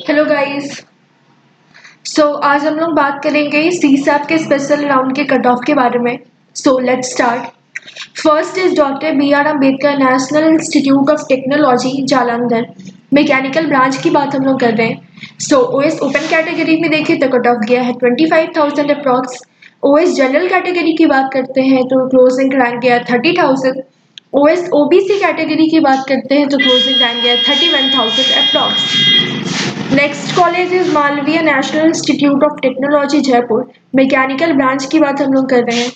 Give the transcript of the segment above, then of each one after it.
Hello guys. आज हम लोग बात करेंगे सीसैट के स्पेशल राउंड के कट ऑफ के बारे में। Let's start. First is doctor B R Ambedkar national institute of technology Jalandhar, mechanical branch की बात हम लोग कर रहे हैं। ओएस ओपन कैटेगरी में देखें तो कट ऑफ गया है 25,000 अप्रॉक्स। ओएस जनरल कैटेगरी की बात करते हैं तो क्लोजिंग रैंक गया 30,000। ओएस ओबीसी कैटेगरी की बात करते हैं तो क्लोजिंग रैंक गया 31,000 approx. Next college is Malaviya national institute of technology Jaipur, mechanical branch की बात हम लोग कर रहे हैं।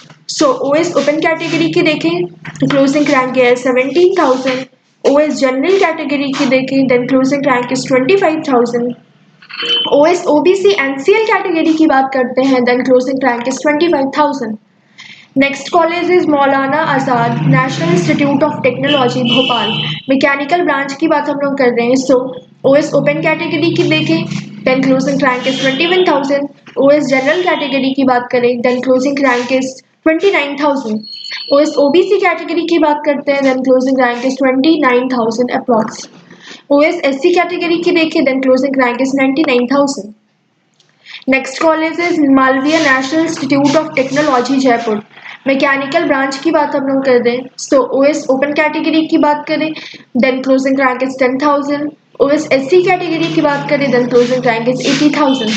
ओएस ओपन कैटेगरी की देखें तो क्लोजिंग रैंक है 17,000। ओएस जनरल कैटेगरी की देखें then closing rank is 25,000। OS OBC NCL category की बात करते हैं then closing rank is 25,000। Next college is Maulana Azad National institute of Technology Bhopal, mechanical branch की बात हम लोग कर रहे हैं। ओएस ओपन कैटेगरी की देखें then closing rank is 21,000। OS general category की बात करें then closing rank is 29,000। OS OBC category की बात करते हैं then closing rank is 29,000 approx. OS SC category की देखें then closing rank is 99,000। Next college is Malaviya national institute of technology Jaipur, mechanical branch की बात हम लोग कर रहे हैं। ओएस ओपन कैटेगरी की बात करें then closing rank is 10,000। OS SC category की बात करें then closing rank is 80,000।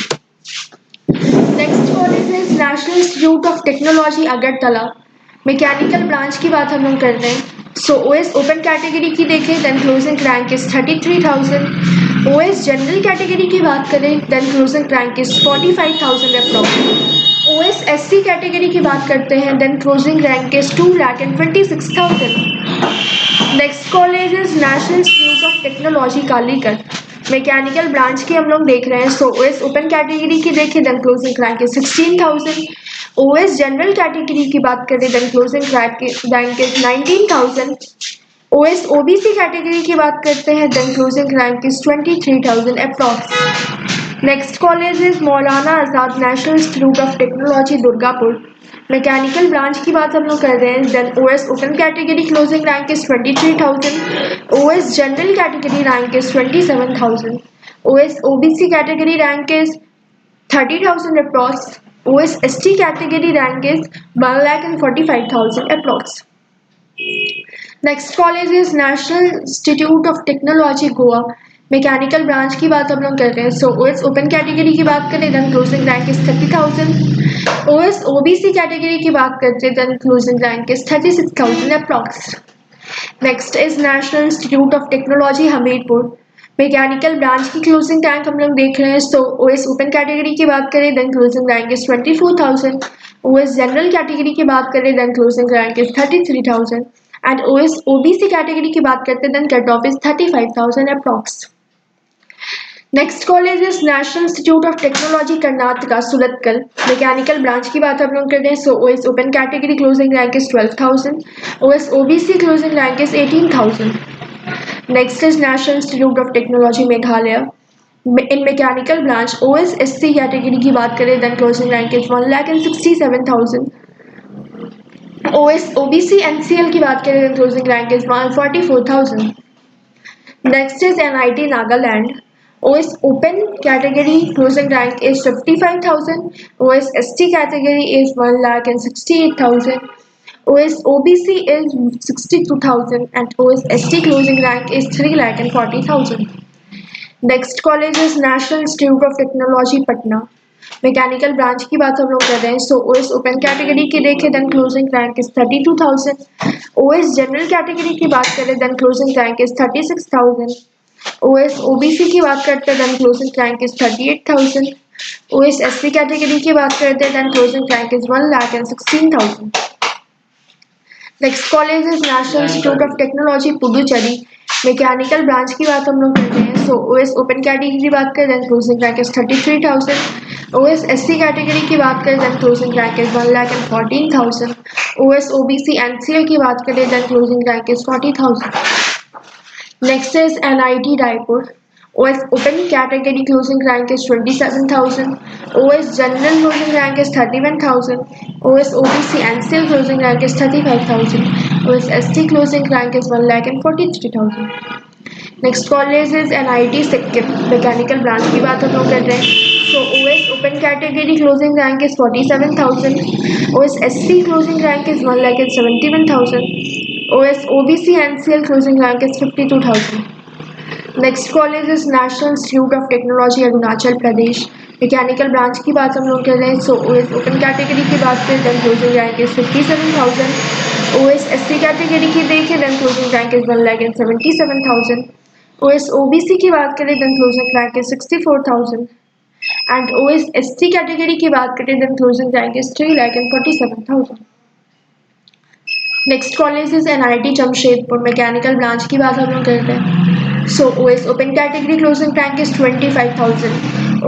Next college is national institute of technology Agartala, mechanical branch की बात हम लोग कर रहे हैं। ओएस ओपन कैटेगरी की देखें then closing rank is 33,000। OS general category की बात करें then closing rank is 45,000 approx. OS SC category की बात करते हैं then closing rank is 2,26,000। Next college is national institute of technology Calicut, mechanical branch की हम लोग देख रहे हैं। ओएस ओपन कैटेगरी की देखें then closing rank is 16,000। OS general category की बात करें then closing rank is 19,000। OS OBC category की बात करते हैं then closing rank is 23,000 approx. Next college is Maulana Azad National institute of Technology Durgapur, mechanical branch की बात हम लोग कर रहे हैं। Then OS open category closing rank is 23,000। OS general category rank is 27,000। OS OBC category rank is 30,000 approx. OS ST category rank is 1,45,000 approx. Next college is national institute of technology Goa, mechanical branch की बात हम लोग कर रहे हैं। OS open category की बात करें then closing rank is 30,000। OS OBC category की बात करते हैं then closing rank is 36,000 approx. Next is national institute of technology Hamirpur, mechanical branch की क्लोजिंग रैंक हम लोग देख रहे हैं। ओएस ओपन कैटेगरी की बात करें then closing rank is 24,000। OS general category की बात करें then closing rank is 33,000 and OS OBC category की बात करते हैं then cut off is 35,000 approx. Next college is national institute of technology Karnataka Surathkal, mechanical branch की बात हम लोग कर रहे हैं। OS open category closing rank is 12,000। OS OBC closing rank is 18,000। Next is national institute of technology Meghalaya, in mechanical branch OS SC category की बात करें then closing rank is 1,67,000। OS OBC NCL की बात करें then closing rank is 144,000। Next is NIT Nagaland, OS open category closing rank is 55,000. OS ST category is 1,68,000. OS OBC is 62,000 and OS ST closing rank is 3,40,000. Next college is National Institute of Technology Patna, mechanical branch की बात हम लोग कर रहे हैं। OS open category की देखें then closing rank is 32,000। OS general category की बात करें then closing rank is 36,000। OS OBC की बात करते हैं then closing rank is 38,000। OS SC category की बात करते हैं then closing rank is 1,16,000। Next college is national institute of technology Puducherry, mechanical branch की बात हम लोग करते हैं। ओएस ओपन कैटेगरी की बात करें then closing rank is 33,000। OS SC category की बात करें then closing rank is 1,14,000। OS OBC NCL की बात करें then closing rank is 40,000। Next is NIT Raipur. OS open category closing rank is 27,000. OS general closing rank is 31,000. OS OBC and still closing rank is 35,000. OS ST closing rank is 1,43,000. Next college is NIT Sikkim, mechanical branch की बात हम लोग कर रहे हैं। So OS open category closing rank is 47,000, OS SC closing rank is 1,71,000, OS OBC NCL closing rank is 52,000। Next college is national institute of technology Arunachal Pradesh, mechanical branch की बात हम लोग कर रहे हैं। सो OS ओपन कैटेगरी की बात करें then closing rank is 57,000, OS SC category की देखें then closing rank is 1,77,000, OS OBC की बात करें then closing rank is 64,000 and OS ST category की बात करें then closing rank is 3,47,000। Next college is NIT Jamshedpur, mechanical branch की बात हम लोग करते हैं। So OS open category closing rank is 25,000,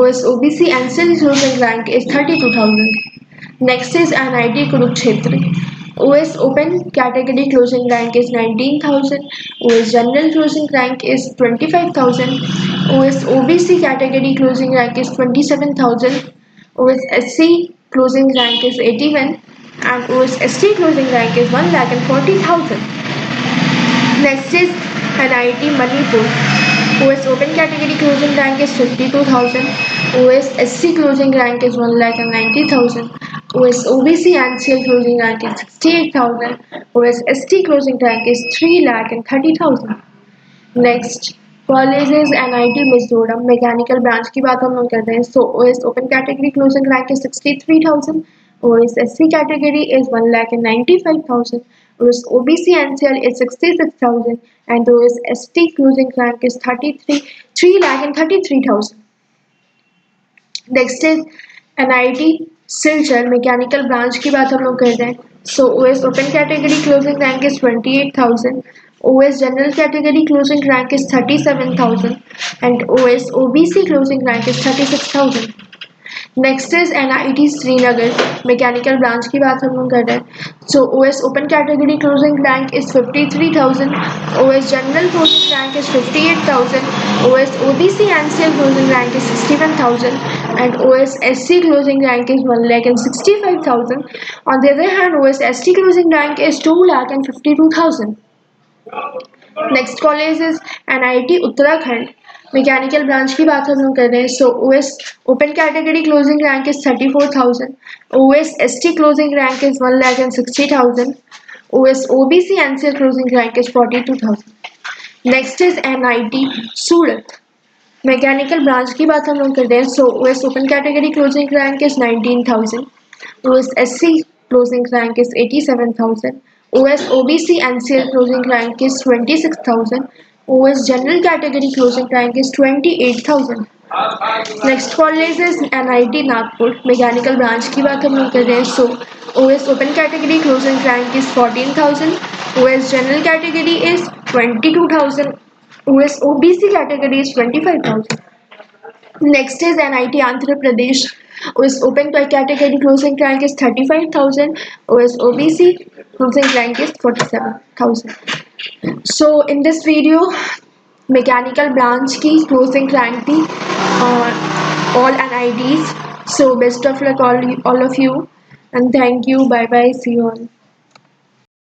OS OBC NCL closing rank is 32,000। Next is NIT Kurukshetra, OS open category closing rank is 19,000, OS general closing rank is 25,000, OS OBC category closing rank is 27,000, OS SC closing rank is 81 and OS ST closing rank is 1,40,000. Next is NIT Manipur. OS open category closing rank is 52,000, OS SC closing rank is 1,90,000, OS OBC NCL closing rank is 68,000, OS ST closing rank is 3,30,000. Next college is NIT Mizoram, mechanical branch की बात हम लोग कर रहे हैं। So OS open category closing rank is 63,000, OS SC category is 1,95,000, OS OBC NCL is 66,000 and OS ST closing rank is 3,33,000. Next is NIT Silchar, mechanical branch की बात हम लोग कर रहे हैं। So OS open category closing rank is 28,000, OS general category closing rank is 37,000 and OS OBC closing rank is 36,000। Next is NIT Srinagar, mechanical branch की बात हम लोग कर रहे हैं। So OS open category closing rank is 53,000, OS general closing rank is 58,000, OS OBC NCL closing rank is 61,000 and OS SC closing rank is 1,65,000. On the other hand, OS ST closing rank is 2,52,000. Next college is NIT Uttarakhand, mechanical branch की बात हम लोग कर रहे हैं। So OS open category closing rank is 34,000, OS ST closing rank is 1,60,000, OS OBC NCL closing rank is 42,000। Next is NIT Surat, mechanical branch की बात हम लोग कर रहे हैं। So OS open category closing rank is 19,000, OS SC closing rank is 87,000, OS OBC NCL closing rank is 26,000, OS general category closing rank is 28,000. Next college is NIT Nagpur, mechanical branch की बात हम लोग कर रहे हैं। So OS open category closing rank is 14,000, OS general category is 22,000, OS OBC category is 25,000. Next is NIT Andhra Pradesh. OS open category closing rank is 35,000. OS OBC closing rank is 47,000. So in this video, mechanical branch की closing rank थी all NITs. So best of luck all of you and thank you. Bye bye. See you all.